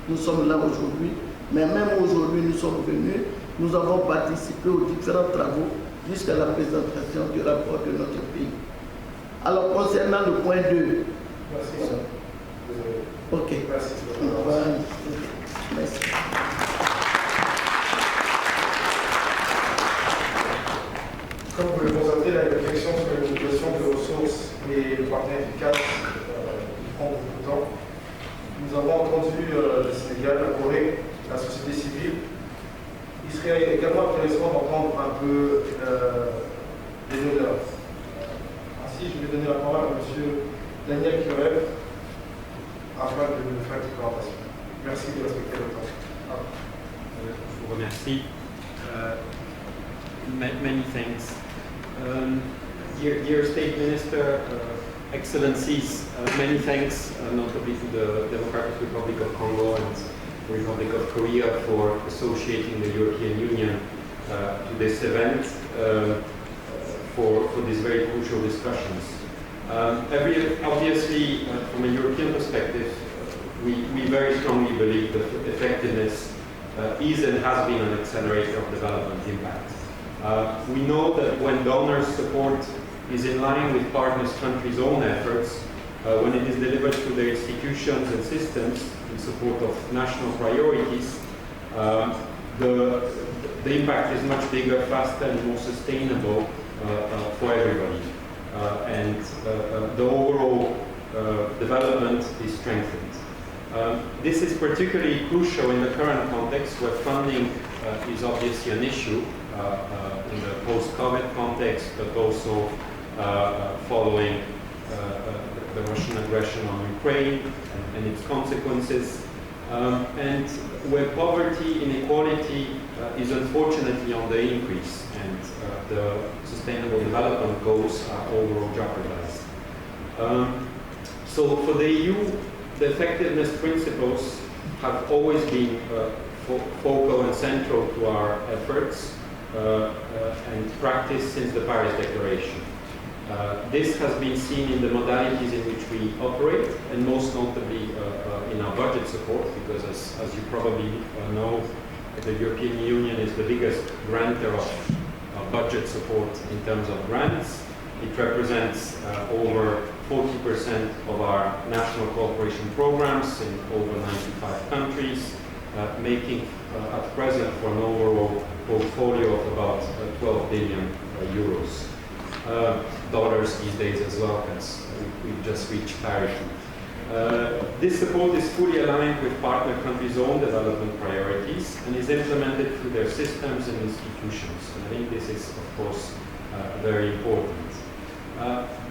nous sommes là aujourd'hui. Mais même aujourd'hui, nous sommes venus, nous avons participé aux différents travaux jusqu'à la présentation du rapport de notre pays. Alors, concernant le point 2. Merci. Ok. Merci. Merci. Comme vous le constatez, la réflexion sur l'utilisation de ressources et le partenaire efficace qui prend beaucoup de temps. Nous avons entendu le Sénégal, la Corée, la société civile. Il serait également intéressant d'entendre un peu les honneurs. Ainsi, je vais donner la parole à M. Daniel Kirev afin de nous faire une présentation. Merci de respecter le temps. Je vous remercie. Many thanks. Dear State Minister, Excellencies, many thanks notably to the Democratic Republic of Congo and the Republic of Korea for associating the European Union to this event for these very crucial discussions. Obviously, from a European perspective, we very strongly believe that effectiveness is and has been an accelerator of development impact. We know that when donors' support is in line with partners' countries' own efforts, when it is delivered through their institutions and systems in support of national priorities, the impact is much bigger, faster, and more sustainable for everybody. And the overall development is strengthened. This is particularly crucial in the current context where funding is obviously an issue in the post-COVID context, but also following the Russian aggression on Ukraine and its consequences, and where poverty, inequality is unfortunately on the increase, and the sustainable development goals are overall jeopardized. So for the EU, the effectiveness principles have always been focal and central to our efforts and practice since the Paris Declaration. This has been seen in the modalities in which we operate, and most notably in our budget support, because as you probably know, the European Union is the biggest grantor of budget support in terms of grants. It represents over 40% of our national cooperation programs in over 95 countries, making at present for an overall portfolio of about 12 billion euros. Dollars these days as well, because we've just reached parity. This support is fully aligned with partner countries' own development priorities and is implemented through their systems and institutions. And I think this is, of course, very important.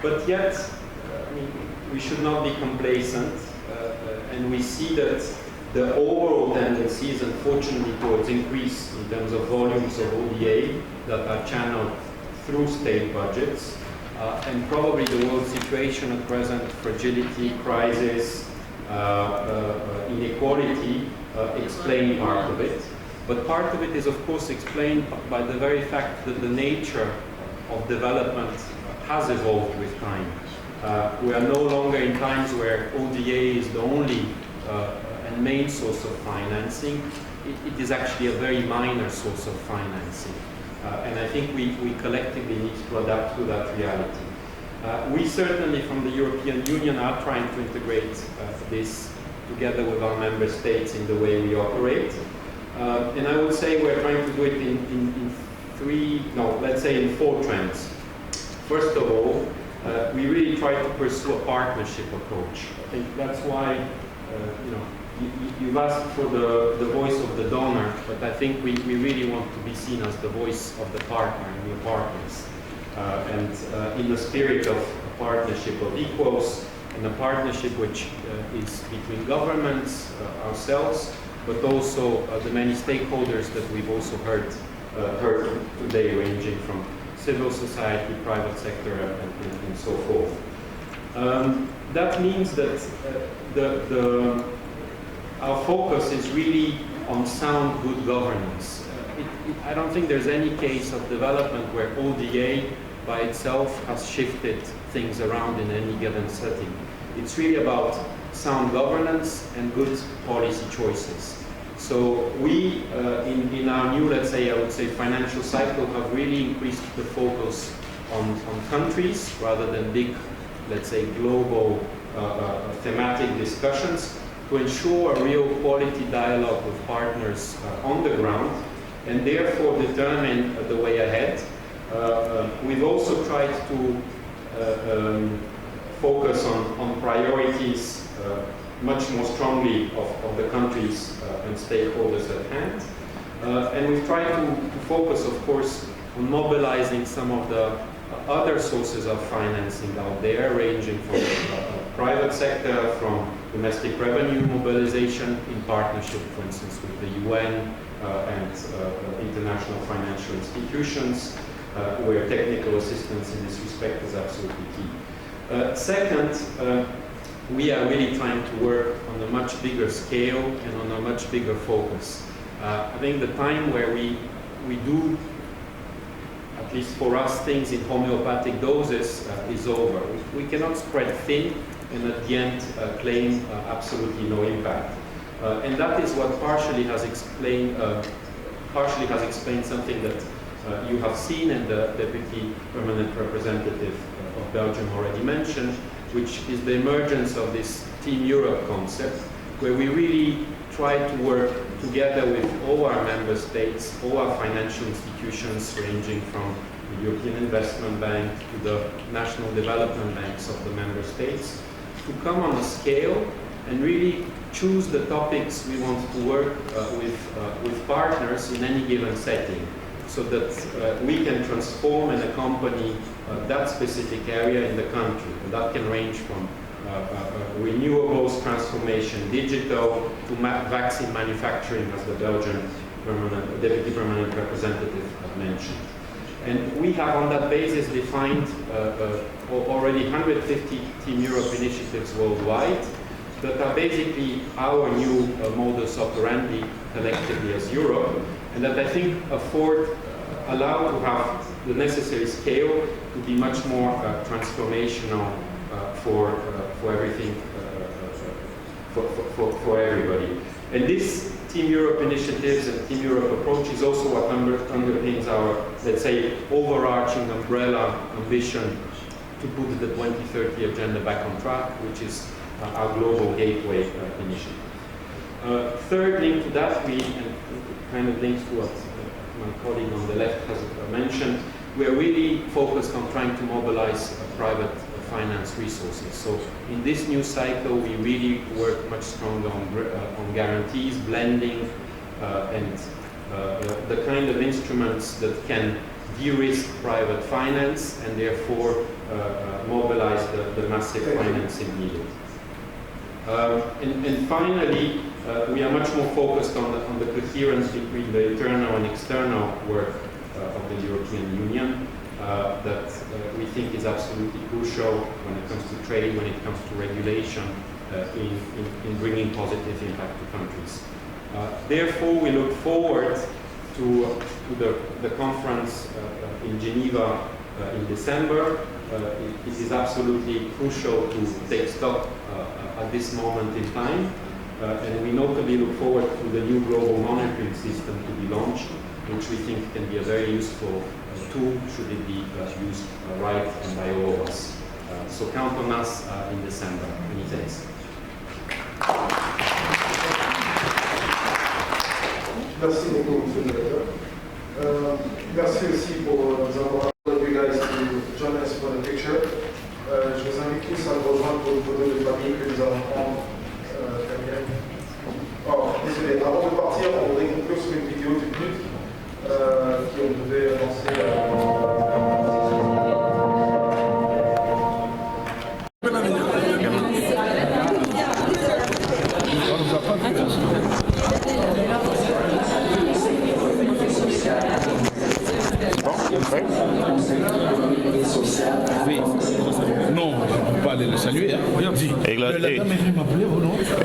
But yet, I mean, we should not be complacent, and we see that the overall tendency is unfortunately towards increase in terms of volumes of ODA that are channeled through state budgets, and probably the world situation at present, fragility, crisis, inequality, explain part of it. But part of it is of course explained by the very fact that the nature of development has evolved with time. We are no longer in times where ODA is the only and main source of financing. It is actually a very minor source of financing. And I think we collectively need to adapt to that reality. We certainly from the European Union are trying to integrate this together with our member states in the way we operate. And I would say we're trying to do it in four trends. First of all, we really try to pursue a partnership approach. I think that's why, you've asked for the voice of the donor, but I think we really want to be seen as the voice of the partner and the partners. And in the spirit of a partnership of equals, and a partnership which is between governments, ourselves, but also the many stakeholders that we've also heard today, ranging from civil society, private sector, and so forth. That means that our focus is really on sound, good governance. I don't think there's any case of development where ODA by itself has shifted things around in any given setting. It's really about sound governance and good policy choices. So we, in our new, let's say, I would say financial cycle, have really increased the focus on countries rather than big, let's say, global thematic discussions to ensure a real quality dialogue with partners on the ground and therefore determine the way ahead. We've also tried to focus on priorities much more strongly of the countries and stakeholders at hand. And we've tried to focus, of course, on mobilizing some of the other sources of financing out there, ranging from private sector, from domestic revenue mobilization in partnership, for instance, with the UN and international financial institutions, where technical assistance in this respect is absolutely key. Second, we are really trying to work on a much bigger scale and on a much bigger focus. I think the time where we do, at least for us, things in homeopathic doses is over. We cannot spread thin and at the end claim absolutely no impact. And that is what partially has explained something that you have seen and the Deputy Permanent Representative of Belgium already mentioned, which is the emergence of this Team Europe concept, where we really try to work together with all our member states, all our financial institutions, ranging from the European Investment Bank to the national development banks of the member states, to come on a scale and really choose the topics we want to work with partners in any given setting, so that we can transform and accompany that specific area in the country. And that can range from renewables transformation, digital, to vaccine manufacturing, as the Belgian Deputy Permanent Representative had mentioned. And we have on that basis defined already 150 Team Europe initiatives worldwide that are basically our new modus operandi collectively as Europe, and that I think allow to have the necessary scale to be much more transformational for everything, for everybody. And this Team Europe initiatives and Team Europe approach is also what underpins our, let's say, overarching umbrella ambition to put the 2030 agenda back on track, which is our global gateway initiative. Third link to that, and kind of links to what my colleague on the left has mentioned, we are really focused on trying to mobilize private finance resources. So in this new cycle, we really work much stronger on guarantees, blending, and the kind of instruments that can de-risk private finance and therefore mobilize the massive financing needed. And finally, we are much more focused on the coherence between the internal and external work of the European Union that we think is absolutely crucial when it comes to trade, when it comes to regulation, in bringing positive impact to countries. Therefore, we look forward to the conference in Geneva in December. It is absolutely crucial to take stock at this moment in time, and we notably look forward to the new global monitoring system to be launched, which we think can be a very useful tool should it be used right and by all of us. So count on us in December. Many thanks. Merci beaucoup, Monsieur le Directeur. Merci aussi pour nous avoir allowed you guys to join us for the picture. Je vous invite tous à nous rejoindre pour une photo de famille que nous allons prendre. Oh, désolé, avant de partir, on voudrait conclure sur une vidéo d'une minute qu'on devait lancer. Oui. Non, on peut pas aller le saluer. Hein.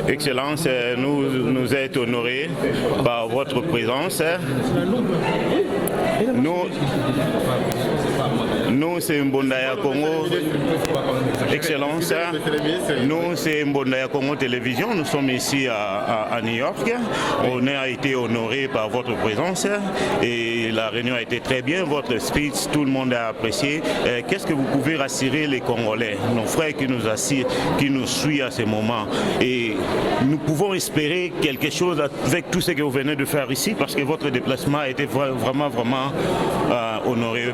Excellence, nous êtes honorés par votre présence. Nous c'est Mbondaya Congo. Excellence, nous c'est Mbondaya Congo Télévision. Nous sommes ici à New York. On a été honorés par votre présence et la réunion a été très bien. Votre speech, tout le monde a apprécié. Qu'est-ce que vous pouvez rassurer les Congolais, nos frères qui nous suivent à ce moment? Et nous pouvons espérer quelque chose avec tout ce que vous venez de faire ici, parce que votre déplacement a été vraiment honoré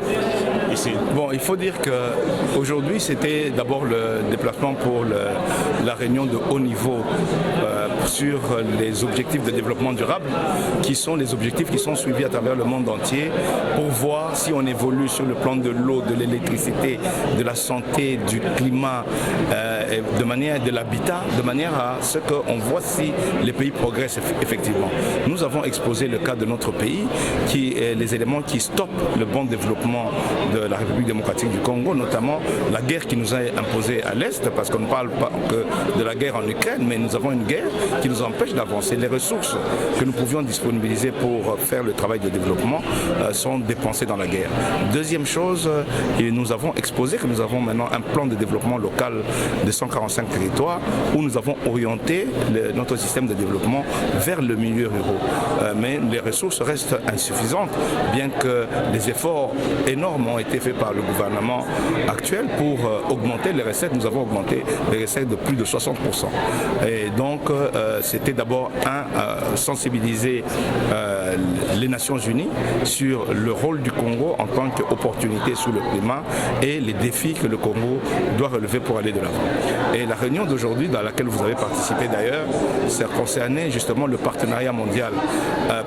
ici. Bon, il faut dire qu'aujourd'hui, c'était d'abord le déplacement pour la réunion de haut niveau sur les objectifs de développement durable, qui sont les objectifs qui sont suivis à travers le monde entier pour voir si on évolue sur le plan de l'eau, de l'électricité, de la santé, du climat, de l'habitat, de manière à ce qu'on voit si les pays progressent effectivement. Nous avons exposé le cas de notre pays, qui est les éléments qui stoppent le bon développement de la République démocratique du Congo, notamment la guerre qui nous a imposée à l'Est, parce qu'on ne parle pas que de la guerre en Ukraine, mais nous avons une guerre qui nous empêche d'avancer. Les ressources que nous pouvions disponibiliser pour faire le travail de développement sont dépensées dans la guerre. Deuxième chose, nous avons exposé que nous avons maintenant un plan de développement local de 145 territoires où nous avons orienté notre système de développement vers le milieu rural. Mais les ressources restent insuffisantes, bien que des efforts énormes ont été faits par le gouvernement actuel pour augmenter les recettes. Nous avons augmenté les recettes de plus de 60%. Et donc, c'était d'abord sensibiliser les Nations Unies sur le rôle du Congo en tant qu'opportunité sur le climat et les défis que le Congo doit relever pour aller de l'avant. Et la réunion d'aujourd'hui, dans laquelle vous avez participé d'ailleurs, ça concernait justement le partenariat mondial.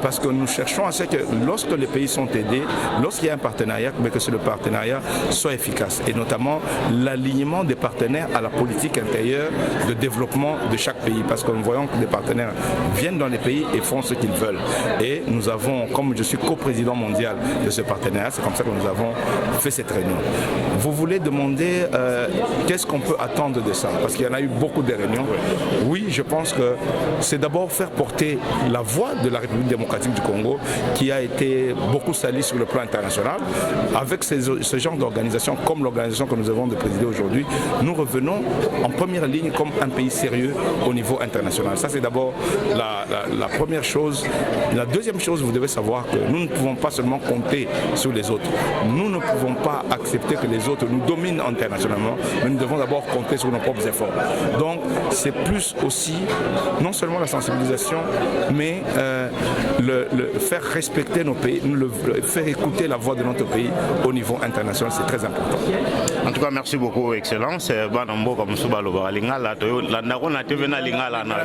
Parce que nous cherchons à ce que lorsque les pays sont aidés, lorsqu'il y a un partenariat, mais que le partenariat soit efficace. Et notamment l'alignement des partenaires à la politique intérieure de développement de chaque pays. Parce que nous voyons que les partenaires viennent dans les pays et font ce qu'ils veulent. Et nous avons, comme je suis coprésident mondial de ce partenariat, c'est comme ça que nous avons fait cette réunion. Vous voulez demander qu'est-ce qu'on peut attendre de ça? Parce qu'il y en a eu beaucoup de réunions. Oui, je pense que c'est d'abord faire porter la voix de la République démocratique du Congo, qui a été beaucoup salie sur le plan international. Avec ce genre d'organisation, comme l'organisation que nous avons de présider aujourd'hui, nous revenons en première ligne comme un pays sérieux au niveau international. Ça, c'est d'abord la première chose. La deuxième chose, vous devez savoir que nous ne pouvons pas seulement compter sur les autres. Nous ne pouvons pas accepter que les autres nous dominent internationalement, mais nous devons d'abord compter sur nos propres efforts. Donc, c'est plus aussi, non seulement la sensibilisation, mais faire respecter nos pays, faire écouter la voix de notre pays au niveau international, c'est très important. En tout cas, merci beaucoup, Excellence. Banambo comme Soubalo Lingala, la Narona Tevena Lingala, moi,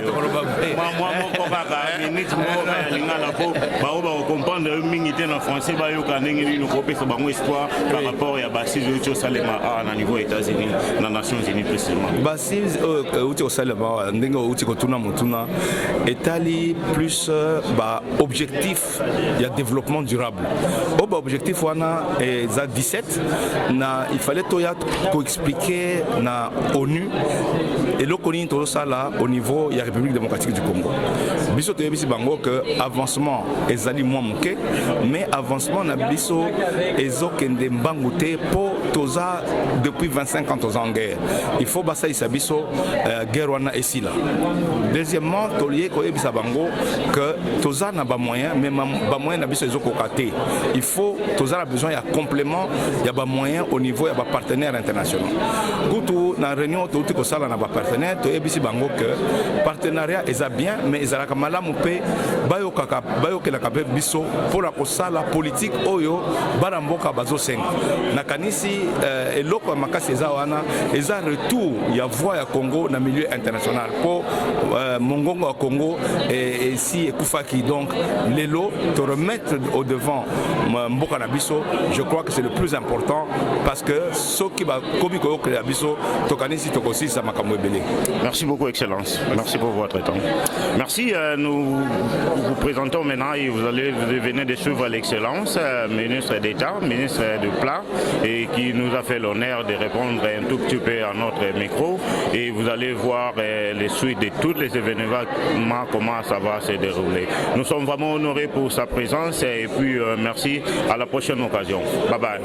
ministre, Lingala, comprendre le français, nous copier sur espoir par rapport à Bassis au Salema à niveau États-Unis, dans les Nations Unies précisément. Bassis au Salema, Mutuna, Italie plus objectif, il y a développement durable. Objectif, on a 17, il fallait expliquer na ONU et le CONI au niveau de la République démocratique du Congo. Biso te bisi bango que avancement ezali moins moké, mais avancement na biso ezokende mbangute po toza depuis 25 ans toza en guerre. Il faut basa isabiso guerre wana esila. Deuxièmement, tolié ko ebisa bango que toza na ba moyen, mais ba moyen na biso ezokokate. Il faut toza a besoin ya complément, ya ba moyen au niveau ya ba partenaires internationaux. Kutu na réunion touti ko sala na ba partenaire to ebisi bango que partenariat eza bien, mais ezala kamalamu pe bayo ke la kape biso pour la kosala politique oyo bana mboka bazo senga. Na kanisi eloko makasi eza wana eza retour ya voix ya Congo na milieu international pour mongongo à Congo et ici ekufaki. Donc lelo te remettre au devant mboka na biso, je crois que c'est le plus important parce que ce qui va komi ko ya biso to kanisi to kosi sa makambo ebele. Merci beaucoup, Excellence. Merci pour votre temps. Merci. Nous vous présentons maintenant et vous venez de suivre l'Excellence, ministre d'État, ministre du Plan, et qui nous a fait l'honneur de répondre un tout petit peu à notre micro. Et vous allez voir les suites de tous les événements, comment ça va se dérouler. Nous sommes vraiment honorés pour sa présence et puis merci à la prochaine occasion. Bye bye.